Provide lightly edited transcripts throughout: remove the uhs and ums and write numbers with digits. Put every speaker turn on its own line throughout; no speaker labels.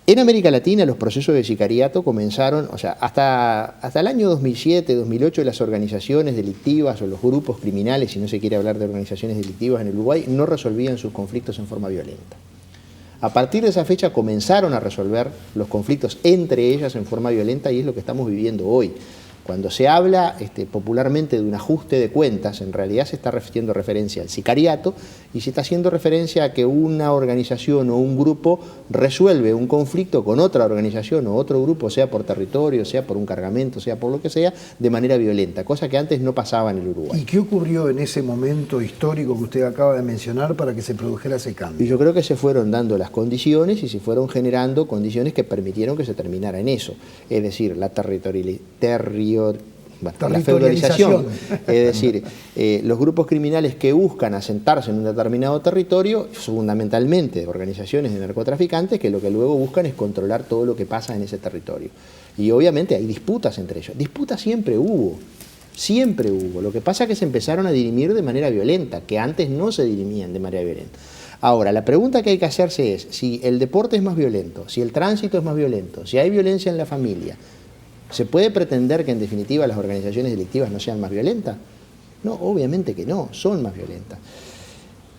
En América Latina los procesos de sicariato comenzaron, o sea, hasta el año 2007, 2008 las organizaciones delictivas o los grupos criminales, si no se quiere hablar de organizaciones delictivas en el Uruguay, no resolvían sus conflictos en forma violenta. A partir de esa fecha comenzaron a resolver los conflictos entre ellas en forma violenta y es lo que estamos viviendo hoy. Cuando se habla popularmente de un ajuste de cuentas, en realidad se está haciendo referencia al sicariato y se está haciendo referencia a que una organización o un grupo resuelve un conflicto con otra organización o otro grupo, sea por territorio, sea por un cargamento, sea por lo que sea, de manera violenta, cosa que antes no pasaba en el Uruguay.
¿Y qué ocurrió en ese momento histórico que usted acaba de mencionar para que se produjera ese cambio?
Y yo creo que se fueron dando las condiciones y se fueron generando condiciones que permitieron que se terminara en eso, es decir, la la feudalización, es decir, los grupos criminales que buscan asentarse en un determinado territorio, fundamentalmente organizaciones de narcotraficantes que lo que luego buscan es controlar todo lo que pasa en ese territorio. Y obviamente hay disputas entre ellos, disputas siempre hubo, lo que pasa es que se empezaron a dirimir de manera violenta, que antes no se dirimían de manera violenta. Ahora, la pregunta que hay que hacerse es, si el deporte es más violento, si el tránsito es más violento, si hay violencia en la familia, ¿se puede pretender que en definitiva las organizaciones delictivas no sean más violentas? No, obviamente que no, son más violentas.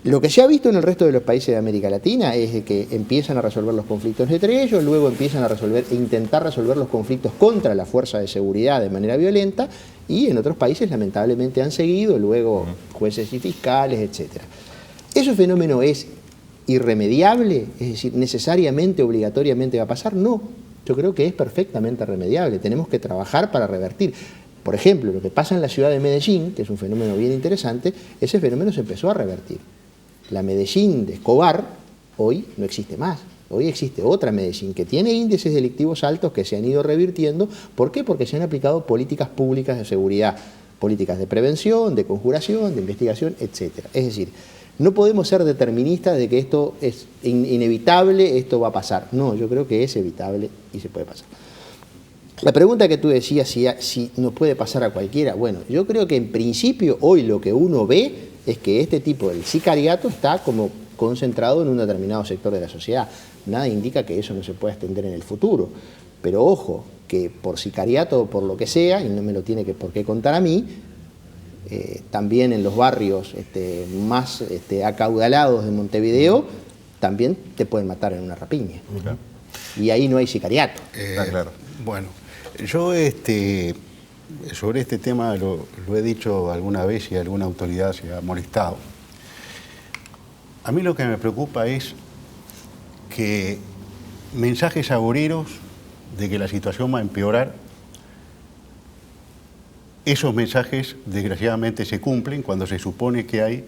Lo que se ha visto en el resto de los países de América Latina es que empiezan a resolver los conflictos entre ellos, luego empiezan a intentar resolver los conflictos contra la fuerza de seguridad de manera violenta y en otros países lamentablemente han seguido luego jueces y fiscales, etc. ¿Ese fenómeno es irremediable? Es decir, ¿necesariamente, obligatoriamente va a pasar? No. Yo creo que es perfectamente remediable, tenemos que trabajar para revertir. Por ejemplo, lo que pasa en la ciudad de Medellín, que es un fenómeno bien interesante, ese fenómeno se empezó a revertir. La Medellín de Escobar hoy no existe más, hoy existe otra Medellín que tiene índices delictivos altos que se han ido revirtiendo. ¿Por qué? Porque se han aplicado políticas públicas de seguridad, políticas de prevención, de conjuración, de investigación, etc. Es decir, no podemos ser deterministas de que esto es inevitable, esto va a pasar. No, yo creo que es evitable y se puede pasar. La pregunta que tú decías, si nos puede pasar a cualquiera, bueno, yo creo que en principio hoy lo que uno ve es que este tipo del sicariato está como concentrado en un determinado sector de la sociedad. Nada indica que eso no se pueda extender en el futuro. Pero ojo, que por sicariato o por lo que sea, y no me lo tiene por qué contar a mí, también en los barrios más acaudalados de Montevideo, también te pueden matar en una rapiña. Y ahí no hay sicariato.
Claro. Bueno, yo sobre este tema lo he dicho alguna vez y alguna autoridad se ha molestado. A mí lo que me preocupa es que mensajes agoreros de que la situación va a empeorar, esos mensajes desgraciadamente se cumplen cuando se supone que hay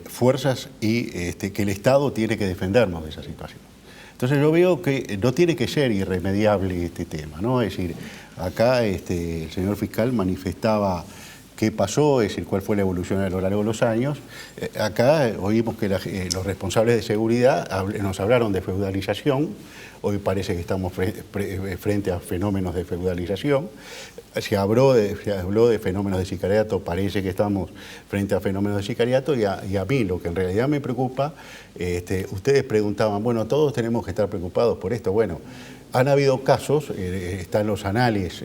fuerzas y que el Estado tiene que defendernos de esa situación. Entonces yo veo que no tiene que ser irremediable este tema, ¿no? Es decir, acá el señor fiscal manifestaba qué pasó, es decir, cuál fue la evolución a lo largo de los años. Acá oímos que los responsables de seguridad nos hablaron de feudalización. Hoy parece que estamos frente a fenómenos de feudalización. Se habló de fenómenos de sicariato, parece que estamos frente a fenómenos de sicariato y a mí lo que en realidad me preocupa, ustedes preguntaban, bueno, todos tenemos que estar preocupados por esto. Bueno, han habido casos, están los anales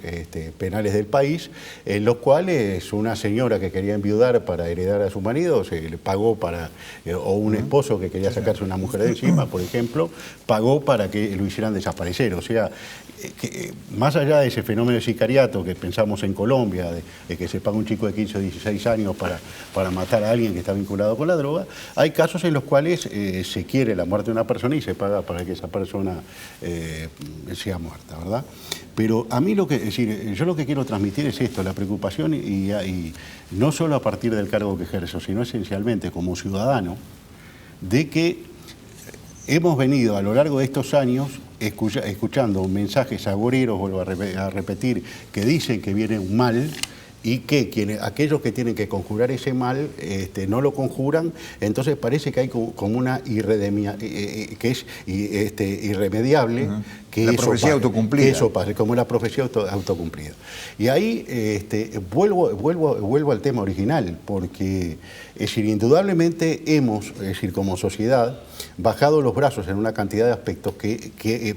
penales del país, en los cuales una señora que quería enviudar para heredar a su marido, se le pagó o un esposo que quería sacarse una mujer de encima, por ejemplo, pagó para que lo hicieran desaparecer. O sea, más allá de ese fenómeno de sicariato que pensamos en Colombia, de que se paga un chico de 15 o 16 años para matar a alguien que está vinculado con la droga, hay casos en los cuales se quiere la muerte de una persona y se paga para que esa persona sea muerta, ¿verdad? Pero a mí yo lo que quiero transmitir es esto, la preocupación y no solo a partir del cargo que ejerzo, sino esencialmente como ciudadano, de que hemos venido a lo largo de estos años escuchando mensajes agoreros, vuelvo a repetir, que dicen que viene un mal y que aquellos que tienen que conjurar ese mal no lo conjuran, entonces parece que hay como una que es irremediable. Que
la profecía autocumplida.
Que eso pase, como una profecía autocumplida. Y ahí vuelvo al tema original, porque es decir, indudablemente hemos, es decir, como sociedad, bajado los brazos en una cantidad de aspectos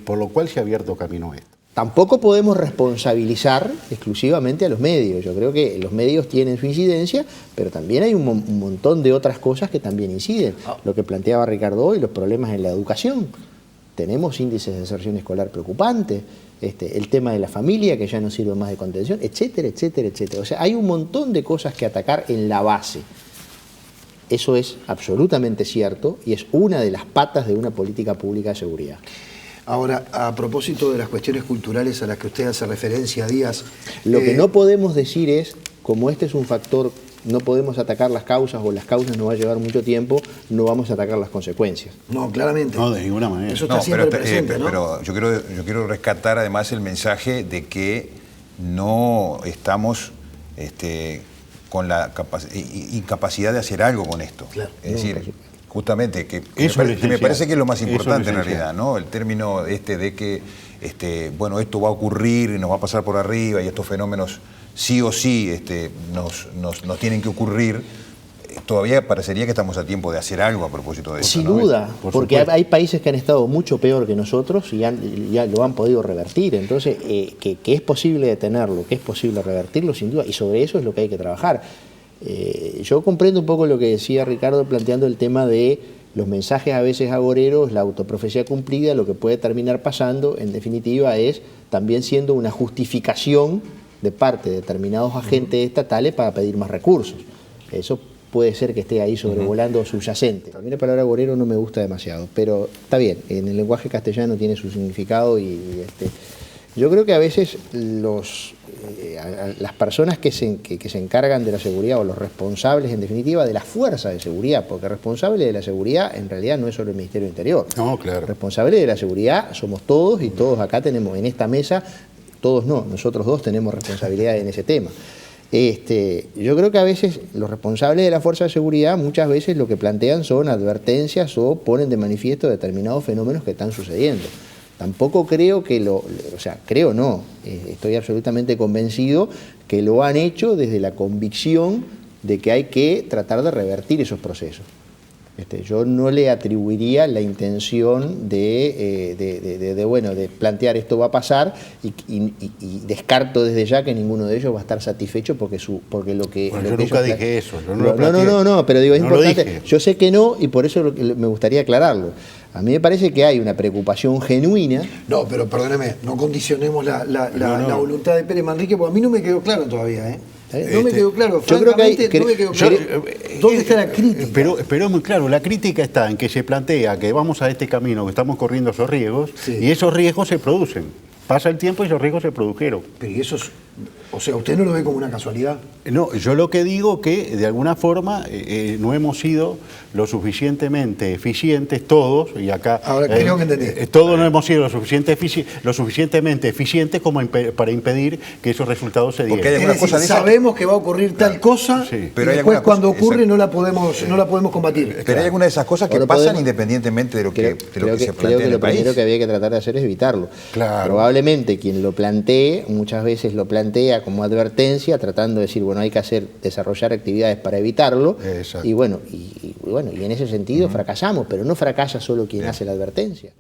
por lo cual se ha abierto camino a esto.
Tampoco podemos responsabilizar exclusivamente a los medios. Yo creo que los medios tienen su incidencia, pero también hay un montón de otras cosas que también inciden. Lo que planteaba Ricardo hoy, los problemas en la educación. Tenemos índices de deserción escolar preocupantes, el tema de la familia que ya no sirve más de contención, etcétera, etcétera, etcétera. O sea, hay un montón de cosas que atacar en la base. Eso es absolutamente cierto y es una de las patas de una política pública de seguridad.
Ahora, a propósito de las cuestiones culturales a las que usted hace referencia, Díaz...
Lo que no podemos decir es, como este es un factor, no podemos atacar las causas o las causas nos va a llevar mucho tiempo, no vamos a atacar las consecuencias.
No, claramente.
No, de ninguna manera.
Eso está siempre presente, ¿no?
Pero yo quiero rescatar además el mensaje de que no estamos con la incapacidad de hacer algo con esto.
Claro.
Es decir, justamente, que me parece que es lo más importante en realidad, ¿no? El término de que, bueno, esto va a ocurrir y nos va a pasar por arriba y estos fenómenos sí o sí nos tienen que ocurrir. Todavía parecería que estamos a tiempo de hacer algo a propósito de eso.
Sin
¿no?
duda, porque hay países que han estado mucho peor que nosotros y ya lo han podido revertir. Entonces, que es posible detenerlo, que es posible revertirlo, sin duda, y sobre eso es lo que hay que trabajar. Yo comprendo un poco lo que decía Ricardo planteando el tema de los mensajes a veces agoreros, la autoprofecía cumplida, lo que puede terminar pasando, en definitiva, es también siendo una justificación de parte de determinados agentes estatales para pedir más recursos. Eso puede ser que esté ahí sobrevolando subyacente. También la palabra agorero no me gusta demasiado, pero está bien, en el lenguaje castellano tiene su significado y yo creo que a veces las personas que se encargan de la seguridad o los responsables, en definitiva, de la fuerza de seguridad, porque responsable de la seguridad en realidad no es solo el Ministerio del Interior.
No, claro.
Responsable de la seguridad somos todos y todos acá tenemos en esta mesa, todos no, nosotros dos tenemos responsabilidad en ese tema. Yo creo que a veces los responsables de la fuerza de seguridad muchas veces lo que plantean son advertencias o ponen de manifiesto determinados fenómenos que están sucediendo. Tampoco creo que creo no, estoy absolutamente convencido que lo han hecho desde la convicción de que hay que tratar de revertir esos procesos. Yo no le atribuiría la intención de plantear esto va a pasar y descarto desde ya que ninguno de ellos va a estar satisfecho porque lo que...
Bueno,
yo
nunca dije eso.
No, pero digo, es importante.
Dije.
Yo sé que no y por eso me gustaría aclararlo. A mí me parece que hay una preocupación genuina.
No, pero perdóneme, no condicionemos la voluntad de Pérez Manrique, porque a mí no me quedó claro todavía, No me quedó claro,
yo creo
francamente
que hay,
no me quedó claro. ¿Dónde está la crítica?
Pero es muy claro, la crítica está en que se plantea que vamos a este camino, que estamos corriendo esos riesgos,
sí,
y esos riesgos se producen. Pasa el tiempo y esos riesgos se produjeron.
Pero y eso es, o sea, ¿usted no lo ve como una casualidad?
No, yo lo que digo que de alguna forma no hemos sido lo suficientemente eficientes todos, y acá...
Ahora creo que entendí.
Todos no hemos sido lo suficientemente eficientes como para impedir que esos resultados se dieran.
Porque hay algunas cosas de esas...
sabemos que va a ocurrir tal cosa,
sí,
pero
y
hay
después
algunas
cuando
cosas,
ocurre
exacto,
no la podemos combatir.
Pero hay algunas de esas cosas que
Ahora
pasan independientemente de lo que se plantea
creo que
en
lo
el país.
primero que había que tratar de hacer es evitarlo.
Claro.
Probablemente quien lo plantee, muchas veces lo plantea como advertencia, tratando de decir, bueno, hay que desarrollar actividades para evitarlo.
Exacto.
Y en ese sentido fracasamos, pero no fracasa solo quien hace la advertencia.